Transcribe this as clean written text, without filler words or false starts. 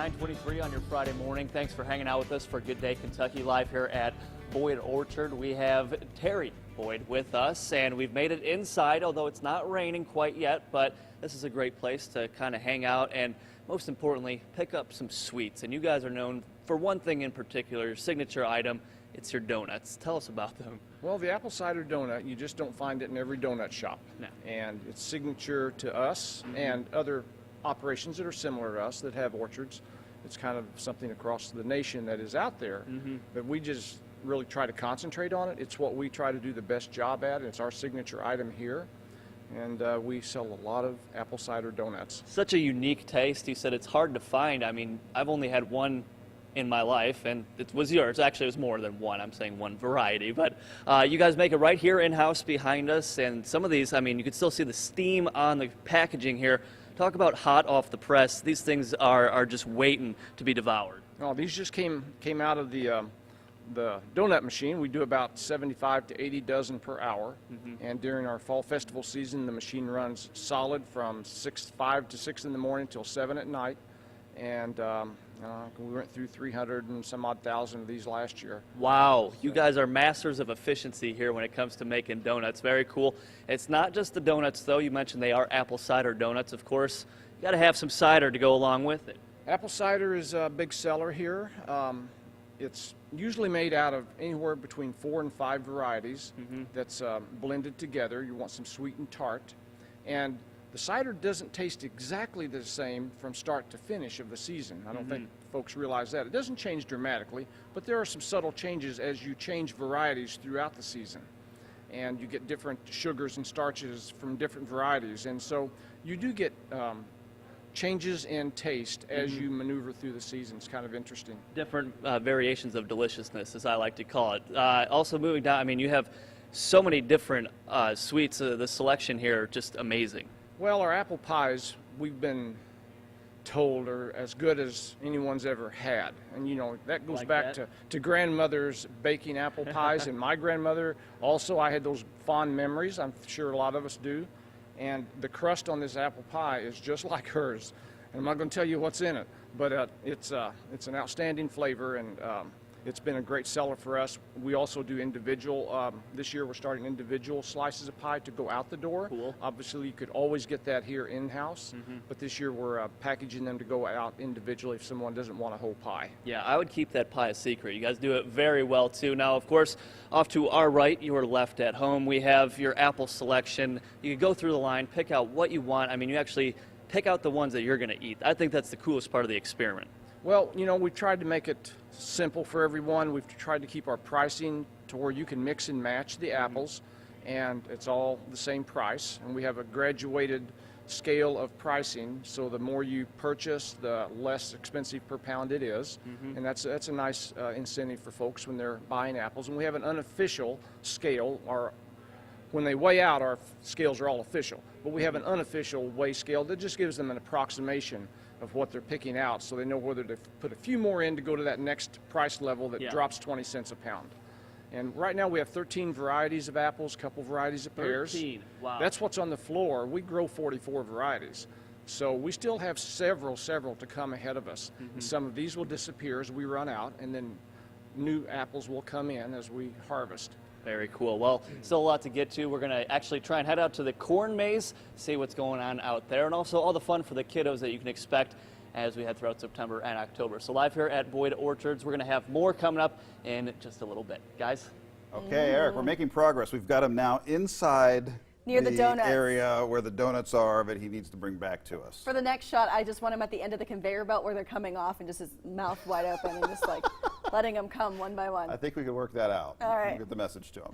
9:23 on your Friday morning. Thanks for hanging out with us for Good Day Kentucky live here at Boyd Orchard. We have Terry Boyd with us, and we've made it inside, although it's not raining quite yet, but this is a great place to kind of hang out and, most importantly, pick up some sweets. And you guys are known for one thing in particular, your signature item. It's your donuts. Tell us about them. Well, the apple cider donut, you just don't find it in every donut shop. No. And it's signature to us and other operations that are similar to us that have orchards. It's kind of something across the nation that is out there, but we just really try to concentrate on it. It's what we try to do the best job at. It's our signature item here, and we sell a lot of apple cider donuts. Such a unique taste. You said it's hard to find. I mean, I've only had one in my life, and it was yours. Actually, it was more than one. I'm saying one variety, but you guys make it right here in-house behind us, and some of these, I mean, you can still see the steam on the packaging here. Talk about hot off the press. These things are just waiting to be devoured. Oh, these just came out of the donut machine. We do about 75 to 80 dozen per hour, and during our fall festival season, the machine runs solid from 5 to 6 in the morning till 7 at night, and we went through 300 and some odd thousand of these last year. Wow, you guys are masters of efficiency here when it comes to making donuts. Very cool. It's not just the donuts, though. You mentioned they are apple cider donuts, of course. You got to have some cider to go along with it. Apple cider is a big seller here. It's usually made out of anywhere between 4 and 5 varieties that's blended together. You want some sweet and tart. And the cider doesn't taste exactly the same from start to finish of the season. I don't think folks realize that. It doesn't change dramatically, but there are some subtle changes as you change varieties throughout the season. And you get different sugars and starches from different varieties. And so you do get changes in taste as you maneuver through the season. It's kind of interesting. Different Variations of deliciousness, as I like to call it. Also moving down, I mean, you have so many different sweets. The selection here, just amazing. Well, our apple pies, we've been told, are as good as anyone's ever had. And, you know, that goes back to grandmother's baking apple pies. And my grandmother also, I had those fond memories. I'm sure a lot of us do. And the crust on this apple pie is just like hers. And I'm not going to tell you what's in it, but it's an outstanding flavor, and it's been a great seller for us. We also do individual, this year we're starting individual slices of pie to go out the door. Cool. Obviously you could always get that here in-house, but this year we're packaging them to go out individually if someone doesn't want a whole pie. Yeah, I would keep that pie a secret. You guys do it very well too. Now, of course, off to our right, your left at home, we have your apple selection. You can go through the line, pick out what you want. I mean, you actually pick out the ones that you're going to eat. I think that's the coolest part of the experiment. Well, you know, we've tried to make it simple for everyone. We've tried to keep our pricing to where you can mix and match the apples, and it's all the same price. And we have a graduated scale of pricing, so the more you purchase, the less expensive per pound it is. And that's a nice incentive for folks when they're buying apples. And we have an unofficial scale. When they weigh out, our scales are all official, but we have an unofficial weigh scale that just gives them an approximation of what they're picking out, so they know whether to put a few more in to go to that next price level that drops 20 cents a pound. And right now we have 13 varieties of apples, a couple varieties of pears. 13, wow. That's what's on the floor. We grow 44 varieties. So we still have several to come ahead of us. And some of these will disappear as we run out, and then new apples will come in as we harvest. Very cool. Well, still a lot to get to. We're going to actually try and head out to the corn maze, see what's going on out there, and also all the fun for the kiddos that you can expect as we head throughout September and October. So live here at Boyd Orchards, we're going to have more coming up in just a little bit. Guys? Okay, Eric, we're making progress. We've got him now inside near the donuts area where the donuts are, but he needs to bring back to us. For the next shot, I just want him at the end of the conveyor belt where they're coming off and just his mouth wide open and just like letting them come one by one. I think we could work that out. All right. We'll get the message to him.